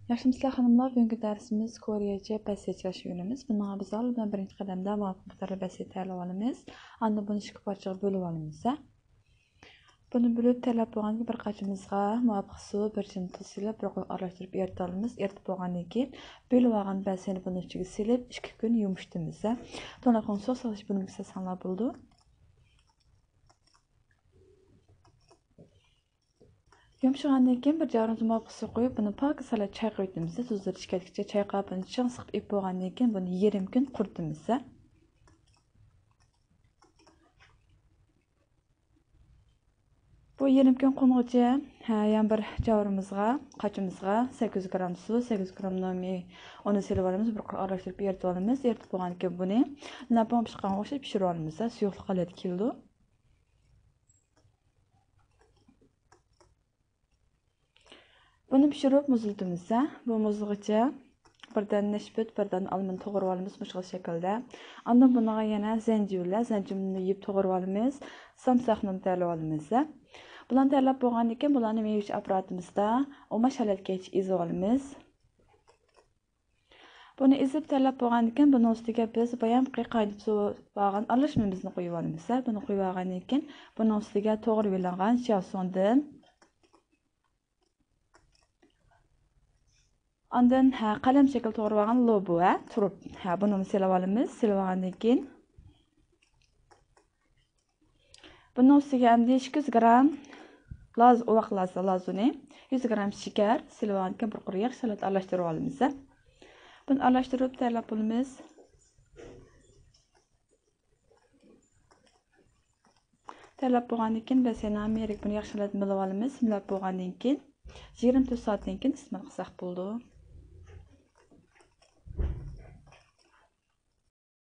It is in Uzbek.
Yaxshimizlar xonimlar, bugungi darsimiz Koreyacha bassetlash yo'limiz. Bundan biz oldin birinchi qadamda muvofiq basset tayyorlab olamiz. Unda buni ikki parchaga bo'lib olamiz. Buni bo'lib tayyorlab bo'lgandan bir qachimizga muvofiq suv, bir chin tuz silib, bir qo'l aralashtirib eritib olamiz. Eritib bo'lgandan keyin bo'lib olgan basseni buni ichiga silib 2 kun yumshatamiz. To'liq suv solish buni sanlar bo'ldi. Yumshagandan keyin bir jarım muvofiq suv qo'yib, buni pok salat choy qo'yamiz. Tuzni ichgacha chayqab, buni chang siqib ip bo'lgandan keyin buni yarim kun quritamiz. Bu yarim kun qo'nguncha yana bir javorimizga, qachimizga 800 gram suv, 800 gram nomi uni silib olamiz, bir qo'l aralashtirib eritib olamiz. Eritib bo'lgandan keyin buni napon pishqanga o'xshab pishirib olamiz. Suyuqlik holat keldi. Buni pishirib muzlatamiz. Bu muzlig'icha birdan nishbut, birdan olmani to'g'rab olamiz mushkul shaklda. Ondan bunga yana zanjirni yeb to'g'rab olamiz. Samsaqni tayyorlab olamiz. Bularni tayyorlab bo'lgandan keyin bularni meyvich apparatimizda shalatga ezib olamiz. Buni ezib tayyorlab bo'lgandan keyin buni ustiga biz bayam qaynab suv bo'lgan aralashmamizni qo'yib olamiz. Buni qo'yib olgandan keyin buni ustiga to'g'rab yo'llangan shiyosondan Ondan qalam shakl to'g'rab olgan lobo turib, buni silab olamiz. Silab olgandan keyin buni ustiga 200 gram lazuni, 100 gram shakar silab olgandan keyin bir quruq salat aralashtirib olamiz. Buni aralashtirib tayyorlab olamiz. Tayyorlab bo'lgandan keyin baseni Amerik buni yaxshilab milab olamiz. Milab bo'lgandan keyin 24 soatdan keyin iste'mol qilsak bo'ldi.